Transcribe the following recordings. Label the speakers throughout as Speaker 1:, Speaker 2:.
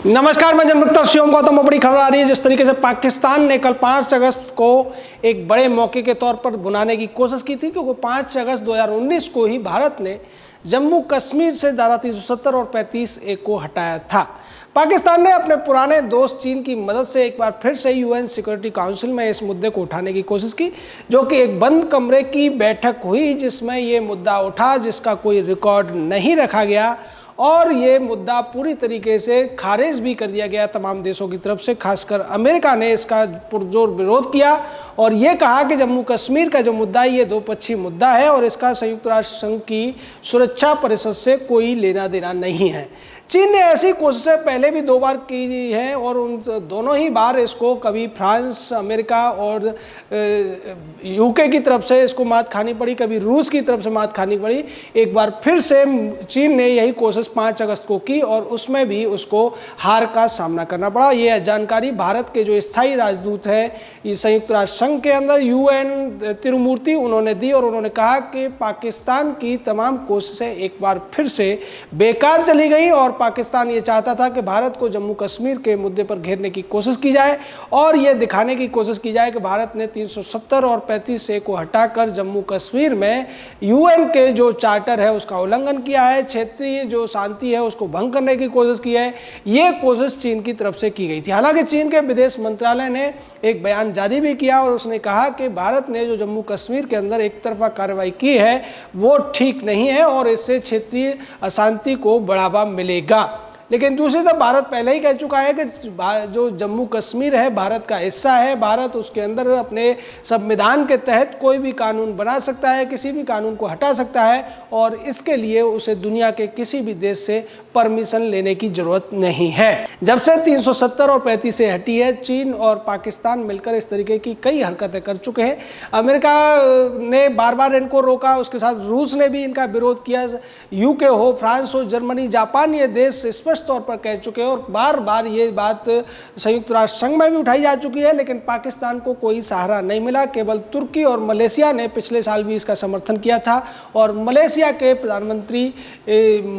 Speaker 1: नमस्कार, मैं जनमुक्ता शिवम गौतम। बड़ी खबर आ रही है। जिस तरीके से पाकिस्तान ने कल 5 अगस्त को एक बड़े मौके के तौर पर बुलाने की कोशिश की थी, क्योंकि 5 अगस्त 2019 को ही भारत ने जम्मू कश्मीर से धारा 370 और 35A को हटाया था। पाकिस्तान ने अपने पुराने दोस्त चीन की मदद से एक बार फिर से यूएन सिक्योरिटी काउंसिल में इस मुद्दे को उठाने की कोशिश की, जो कि एक बंद कमरे की बैठक हुई जिसमें ये मुद्दा उठा, जिसका कोई रिकॉर्ड नहीं रखा गया और ये मुद्दा पूरी तरीके से खारिज भी कर दिया गया तमाम देशों की तरफ से। खासकर अमेरिका ने इसका पुरजोर विरोध किया और ये कहा कि जम्मू कश्मीर का जो मुद्दा है ये दोपक्षीय मुद्दा है और इसका संयुक्त राष्ट्र संघ की सुरक्षा परिषद से कोई लेना देना नहीं है। चीन ने ऐसी कोशिशें पहले भी 2 बार की हैं और उन दोनों ही बार इसको कभी फ्रांस, अमेरिका और यूके की तरफ से इसको मात खानी पड़ी, कभी रूस की तरफ से मात खानी पड़ी। एक बार फिर से चीन ने यही कोशिश 5 अगस्त को की और उसमें भी उसको हार का सामना करना पड़ा। ये जानकारी भारत के जो स्थायी राजदूत हैं संयुक्त राष्ट्र संघ के अंदर, UN तिरुमूर्ति, उन्होंने दी और उन्होंने कहा कि पाकिस्तान की तमाम कोशिशें एक बार फिर से बेकार चली गई और पाकिस्तान ये चाहता था कि भारत को जम्मू कश्मीर के मुद्दे पर घेरने की कोशिश की जाए और ये दिखाने की कोशिश की जाए कि भारत ने 370 और 35A को हटाकर जम्मू कश्मीर में UN के जो चार्टर है उसका उल्लंघन किया है, क्षेत्रीय जो शांति है उसको भंग करने की कोशिश की है। ये कोशिश चीन की तरफ से की गई थी। हालांकि चीन के विदेश मंत्रालय ने एक बयान जारी भी किया और उसने कहा कि भारत ने जो जम्मू कश्मीर के अंदर एक तरफा कार्रवाई की है वो ठीक नहीं है और इससे क्षेत्रीय अशांति को बढ़ावा मिलेगा। लेकिन दूसरी तरफ भारत पहले ही कह चुका है कि जो जम्मू कश्मीर है भारत का हिस्सा है। भारत उसके अंदर अपने संविधान के तहत कोई भी कानून बना सकता है, किसी भी कानून को हटा सकता है और इसके लिए उसे दुनिया के किसी भी देश से परमिशन लेने की जरूरत नहीं है। जब से 370 और 35A हटी है, चीन और पाकिस्तान मिलकर इस तरीके की कई हरकतें कर चुके हैं। अमेरिका ने बार बार इनको रोका, उसके साथ रूस ने भी इनका विरोध किया। यूके हो, फ्रांस हो, जर्मनी, जापान, ये देश स्पष्ट तौर पर कह चुके हैं और बार बार ये बात संयुक्त राष्ट्र संघ में भी उठाई जा चुकी है, लेकिन पाकिस्तान को कोई सहारा नहीं मिला। केवल तुर्की और मलेशिया ने पिछले साल भी इसका समर्थन किया था और मलेशिया के प्रधानमंत्री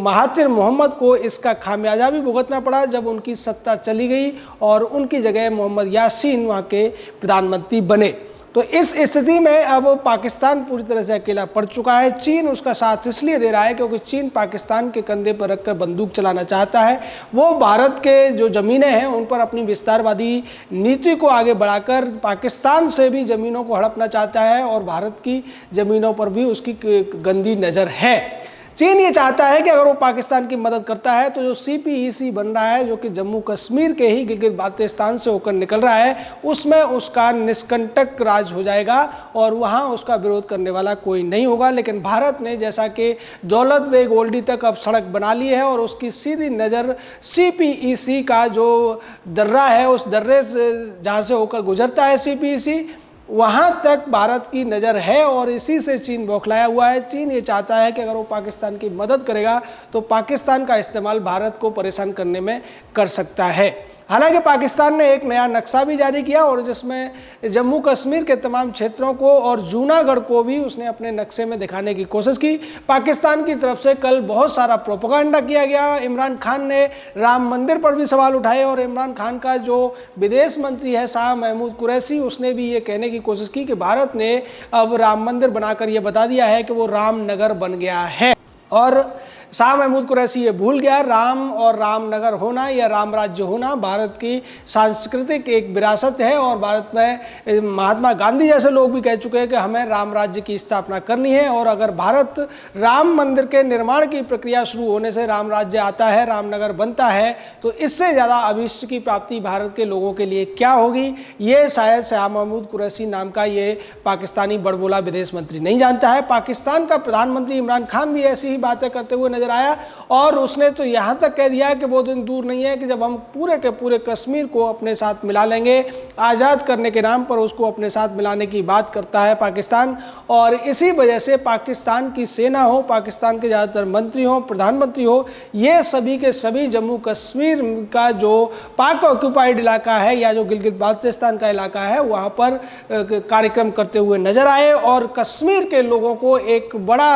Speaker 1: महातिर मोहम्मद को इसका खामियाजा भी भुगतना पड़ा जब उनकी सत्ता चली गई और उनकी जगह मोहम्मद यासीन वहाँ के प्रधानमंत्री बने। तो इस स्थिति में अब पाकिस्तान पूरी तरह से अकेला पड़ चुका है। चीन उसका साथ इसलिए दे रहा है क्योंकि चीन पाकिस्तान के कंधे पर रखकर बंदूक चलाना चाहता है। वो भारत के जो ज़मीनें हैं उन पर अपनी विस्तारवादी नीति को आगे बढ़ाकर पाकिस्तान से भी ज़मीनों को हड़पना चाहता है और भारत की ज़मीनों पर भी उसकी गंदी नज़र है। चीन ये चाहता है कि अगर वो पाकिस्तान की मदद करता है तो जो CPEC बन रहा है, जो कि जम्मू कश्मीर के ही गिलगित बाल्टिस्तान से होकर निकल रहा है, उसमें उसका निष्कंटक राज हो जाएगा और वहाँ उसका विरोध करने वाला कोई नहीं होगा। लेकिन भारत ने जैसा कि दौलत बेग ओल्डी तक अब सड़क बना ली है और उसकी सीधी नज़र CPEC का जो दर्रा है, उस दर्रे से जहाँ से होकर गुजरता है CPEC, वहाँ तक भारत की नज़र है और इसी से चीन बौखलाया हुआ है। चीन ये चाहता है कि अगर वो पाकिस्तान की मदद करेगा तो पाकिस्तान का इस्तेमाल भारत को परेशान करने में कर सकता है। हालांकि पाकिस्तान ने एक नया नक्शा भी जारी किया और जिसमें जम्मू कश्मीर के तमाम क्षेत्रों को और जूनागढ़ को भी उसने अपने नक्शे में दिखाने की कोशिश की। पाकिस्तान की तरफ से कल बहुत सारा प्रोपेगेंडा किया गया। इमरान खान ने राम मंदिर पर भी सवाल उठाए और इमरान खान का जो विदेश मंत्री है शाह महमूद कुरैशी, उसने भी ये कहने की कोशिश की कि भारत ने अब राम मंदिर बनाकर ये बता दिया है कि वो रामनगर बन गया है। और शाह महमूद कुरैशी ये भूल गया, राम और रामनगर होना या राम राज्य होना भारत की सांस्कृतिक एक विरासत है और भारत में महात्मा गांधी जैसे लोग भी कह चुके हैं कि हमें राम राज्य की स्थापना करनी है और अगर भारत राम मंदिर के निर्माण की प्रक्रिया शुरू होने से राम राज्य आता है, रामनगर बनता है, तो इससे ज़्यादा अभीष्ट की प्राप्ति भारत के लोगों के लिए क्या होगी, ये शायद शाह महमूद कुरैशी नाम का ये पाकिस्तानी बड़बोला विदेश मंत्री नहीं जानता है। पाकिस्तान का प्रधानमंत्री इमरान खान भी ऐसी ही बातें करते हुए नजर आया और उसने तो यहाँ तक कह दिया कि वो दिन दूर नहीं है कि जब हम पूरे के पूरे कश्मीर को अपने साथ मिला लेंगे। आज़ाद करने के नाम पर उसको अपने साथ मिलाने की बात करता है पाकिस्तान और इसी वजह से पाकिस्तान की सेना हो, पाकिस्तान के ज़्यादातर मंत्री हो, प्रधानमंत्री हो, ये सभी के सभी जम्मू कश्मीर का जो पाक ऑक्यूपाइड इलाका है या जो गिलगित बाल्टिस्तान का इलाका है वहाँ पर कार्यक्रम करते हुए नजर आए और कश्मीर के लोगों को एक बड़ा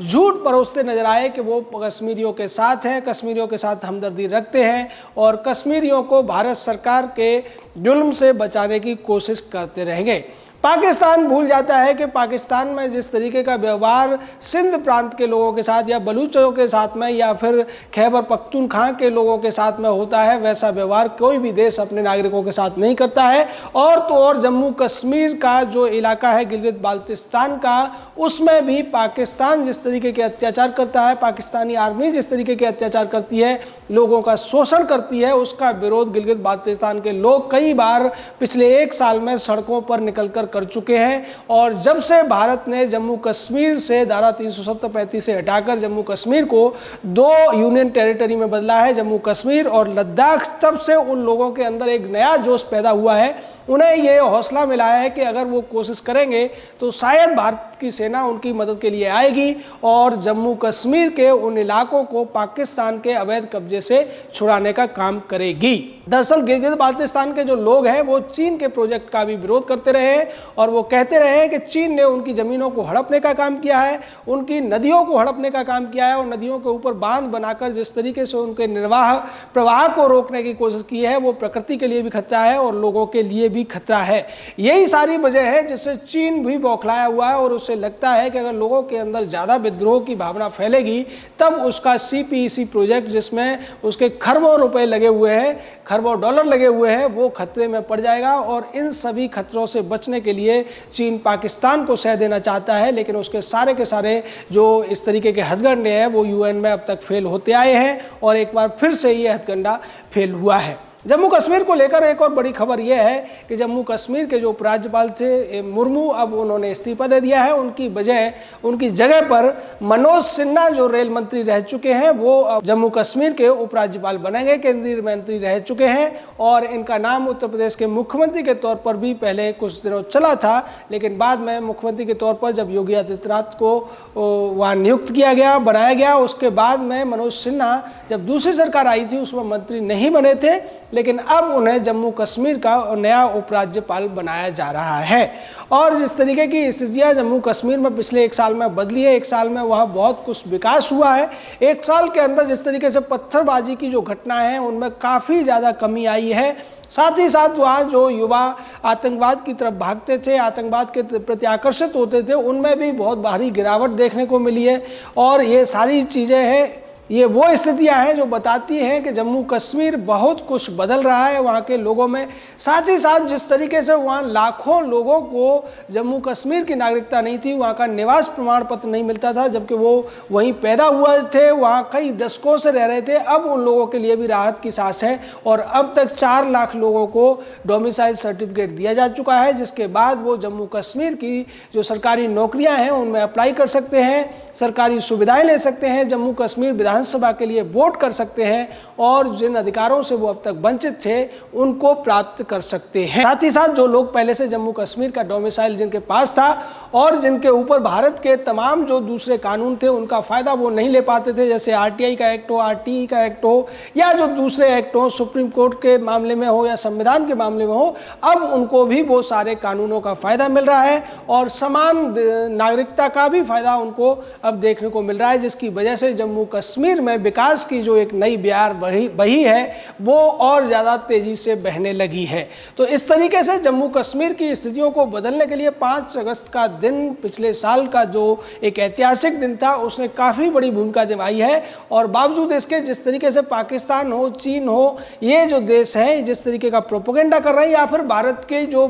Speaker 1: झूठ परोसते नजर आए कि वो वो कश्मीरियों के साथ हैं, कश्मीरियों के साथ हमदर्दी रखते हैं और कश्मीरियों को भारत सरकार के जुल्म से बचाने की कोशिश करते रहेंगे। पाकिस्तान भूल जाता है कि पाकिस्तान में जिस तरीके का व्यवहार सिंध प्रांत के लोगों के साथ या बलूचों के साथ में या फिर खैबर पख्तूनख्वा के लोगों के साथ में होता है, वैसा व्यवहार कोई भी देश अपने नागरिकों के साथ नहीं करता है। और तो और जम्मू कश्मीर का जो इलाका है गिलगित बाल्टिस्तान का, उसमें भी पाकिस्तान जिस तरीके के अत्याचार करता है, पाकिस्तानी आर्मी जिस तरीके के अत्याचार करती है, लोगों का शोषण करती है, उसका विरोध गिलगित बाल्टिस्तान के लोग कई बार पिछले 1 साल में सड़कों पर निकलकर कर चुके हैं। और जब से भारत ने जम्मू कश्मीर से धारा 370-35 से हटाकर जम्मू कश्मीर को 2 यूनियन टेरिटरी में बदला है, जम्मू कश्मीर और लद्दाख, तब से उन लोगों के अंदर एक नया जोश पैदा हुआ है। उन्हें यह हौसला मिला है कि अगर वो कोशिश करेंगे तो शायद भारत की सेना उनकी मदद के लिए आएगी और जम्मू कश्मीर के उन इलाकों को पाकिस्तान के अवैध कब्जे से छुड़ाने का काम करेगी। दरअसल गिलगित बाल्टिस्तान के जो लोग हैं वो चीन के प्रोजेक्ट का भी विरोध करते रहे और वो कहते रहे कि चीन ने उनकी जमीनों को हड़पने का काम किया है, उनकी नदियों को हड़पने का काम किया है और नदियों के ऊपर बांध बनाकर जिस तरीके से उनके निर्वाह प्रवाह को रोकने की कोशिश की है, वो प्रकृति के लिए भी खतरा है और लोगों के लिए भी खतरा है। यही सारी वजह है जिससे चीन भी बौखलाया हुआ है और उसे लगता है कि अगर लोगों के अंदर ज़्यादा विद्रोह की भावना फैलेगी तब उसका CPEC प्रोजेक्ट, जिसमें उसके खरबों रुपए लगे हुए हैं, खरबों डॉलर लगे हुए हैं, वो खतरे में पड़ जाएगा। और इन सभी खतरों से बचने के लिए चीन पाकिस्तान को सह देना चाहता है, लेकिन उसके सारे के सारे जो इस तरीके के हथकंडे हैं वो UN में अब तक फेल होते आए हैं और एक बार फिर से ये हथकंडा फेल हुआ है। जम्मू कश्मीर को लेकर एक और बड़ी खबर यह है कि जम्मू कश्मीर के जो उपराज्यपाल थे मुर्मू, अब उन्होंने इस्तीफा दे दिया है। उनकी जगह पर मनोज सिन्हा जो रेल मंत्री रह चुके हैं वो अब जम्मू कश्मीर के उपराज्यपाल बनेंगे, केंद्रीय मंत्री रह चुके हैं और इनका नाम उत्तर प्रदेश के मुख्यमंत्री के तौर पर भी पहले कुछ दिनों चला था, लेकिन बाद में मुख्यमंत्री के तौर पर जब योगी आदित्यनाथ को वहाँ नियुक्त किया गया, बनाया गया, उसके बाद में मनोज सिन्हा जब दूसरी सरकार आई थी उसमें मंत्री नहीं बने थे, लेकिन अब उन्हें जम्मू कश्मीर का नया उपराज्यपाल बनाया जा रहा है। और जिस तरीके की स्थितियाँ जम्मू कश्मीर में पिछले 1 साल में बदली है, 1 साल में वहाँ बहुत कुछ विकास हुआ है। 1 साल के अंदर जिस तरीके से पत्थरबाजी की जो घटनाएं हैं उनमें काफ़ी ज़्यादा कमी आई है। साथ ही साथ वहाँ जो युवा आतंकवाद की तरफ भागते थे, आतंकवाद के प्रति आकर्षित होते थे, उनमें भी बहुत भारी गिरावट देखने को मिली है। और ये सारी चीज़ें हैं, ये वो स्थितियां हैं जो बताती हैं कि जम्मू कश्मीर बहुत कुछ बदल रहा है वहाँ के लोगों में। साथ ही साथ जिस तरीके से वहाँ लाखों लोगों को जम्मू कश्मीर की नागरिकता नहीं थी, वहाँ का निवास प्रमाण पत्र नहीं मिलता था, जबकि वो वहीं पैदा हुए थे, वहाँ कई दशकों से रह रहे थे, अब उन लोगों के लिए भी राहत की सांस है। और अब तक 4 लाख लोगों को डोमिसाइल सर्टिफिकेट दिया जा चुका है, जिसके बाद वो जम्मू कश्मीर की जो सरकारी नौकरियाँ हैं उनमें अप्लाई कर सकते हैं, सरकारी सुविधाएँ ले सकते हैं, जम्मू कश्मीर विधानसभा के लिए वोट कर सकते हैं और जिन अधिकारों से वो अब तक वंचित थे उनको प्राप्त कर सकते हैं। साथ ही साथ जो लोग पहले से जम्मू कश्मीर का डोमिसाइल जिनके पास था और जिनके ऊपर भारत के तमाम जो दूसरे कानून थे उनका फ़ायदा वो नहीं ले पाते थे, जैसे RTI का एक्ट हो, RTE का एक्ट हो या जो दूसरे एक्ट हो, सुप्रीम कोर्ट के मामले में हो या संविधान के मामले में हो, अब उनको भी वो सारे कानूनों का फ़ायदा मिल रहा है और समान नागरिकता का भी फ़ायदा उनको अब देखने को मिल रहा है, जिसकी वजह से जम्मू कश्मीर में विकास की जो एक नई बयार बही है वो और ज़्यादा तेज़ी से बहने लगी है। तो इस तरीके से जम्मू कश्मीर की स्थितियों को बदलने के लिए 5 अगस्त का दिन, पिछले साल का जो एक ऐतिहासिक दिन था, उसने काफ़ी बड़ी भूमिका निभाई है। और बावजूद इसके जिस तरीके से पाकिस्तान हो, चीन हो, ये जो देश हैं जिस तरीके का प्रोपेगेंडा कर रहे हैं, या फिर भारत के जो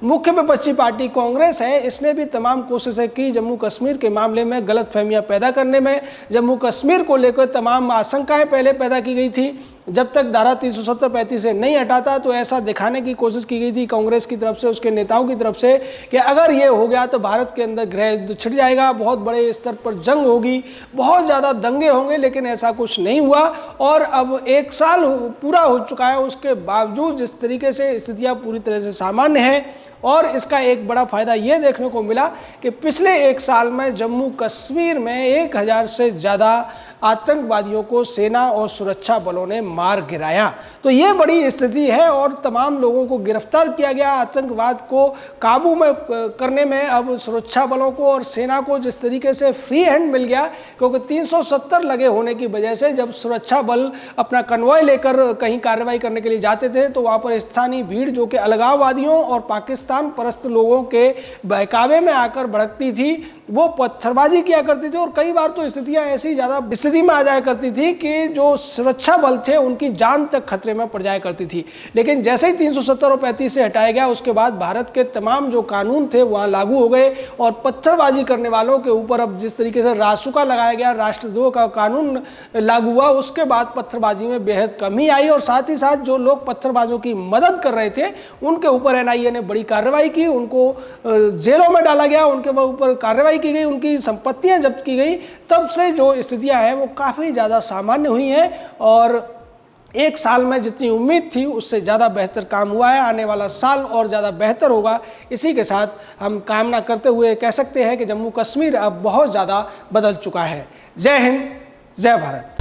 Speaker 1: मुख्य विपक्षी पार्टी कांग्रेस है, इसने भी तमाम कोशिशें की जम्मू कश्मीर के मामले में गलतफहमियां पैदा करने में। जम्मू कश्मीर को लेकर तमाम आशंकाएं पहले पैदा की गई थी, जब तक धारा 370-35 से नहीं हटाता तो ऐसा दिखाने की कोशिश की गई थी कांग्रेस की तरफ से, उसके नेताओं की तरफ से, कि अगर ये हो गया तो भारत के अंदर गृह युद्ध छिड़ जाएगा, बहुत बड़े स्तर पर जंग होगी, बहुत ज़्यादा दंगे होंगे। लेकिन ऐसा कुछ नहीं हुआ और अब 1 साल पूरा हो चुका है, उसके बावजूद जिस तरीके से स्थितियाँ पूरी तरह से सामान्य हैं। और इसका एक बड़ा फ़ायदा ये देखने को मिला कि पिछले 1 साल में जम्मू कश्मीर में 1000 से ज़्यादा आतंकवादियों को सेना और सुरक्षा बलों ने मार गिराया। तो ये बड़ी स्थिति है और तमाम लोगों को गिरफ्तार किया गया। आतंकवाद को काबू में करने में अब सुरक्षा बलों को और सेना को जिस तरीके से फ्री हैंड मिल गया, क्योंकि 370 लगे होने की वजह से जब सुरक्षा बल अपना कन्वॉय लेकर कहीं कार्रवाई करने के लिए जाते थे तो वहां पर स्थानीय भीड़ जो कि अलगाववादियों और पाकिस्तान परस्त लोगों के बहकावे में आकर भड़कती थी, वो पत्थरबाजी किया करती थी और कई बार तो स्थितियां ऐसी ज्यादा स्थिति में आ जाया करती थी कि जो सुरक्षा बल थे उनकी जान तक खतरे में पड़ जाया करती थी। लेकिन जैसे ही 370 और 35 से हटाया गया उसके बाद भारत के तमाम जो कानून थे वहां लागू हो गए और पत्थरबाजी करने वालों के ऊपर अब जिस तरीके से रासुका लगाया गया, राष्ट्रद्रोह का कानून लागू हुआ, उसके बाद पत्थरबाजी में बेहद कमी आई और साथ ही साथ जो लोग पत्थरबाजों की मदद कर रहे थे उनके ऊपर एनआईए ने बड़ी कार्रवाई की, उनको जेलों में डाला गया, उनके ऊपर कार्रवाई की गई, उनकी संपत्तियां जब्त की गई। तब से जो स्थितियां हैं वो काफी ज्यादा सामान्य हुई हैं और एक साल में जितनी उम्मीद थी उससे ज़्यादा बेहतर काम हुआ है। आने वाला साल और ज़्यादा बेहतर होगा। इसी के साथ हम कामना करते हुए कह सकते हैं कि जम्मू कश्मीर अब बहुत ज़्यादा बदल चुका है। जय हिंद, जय भारत।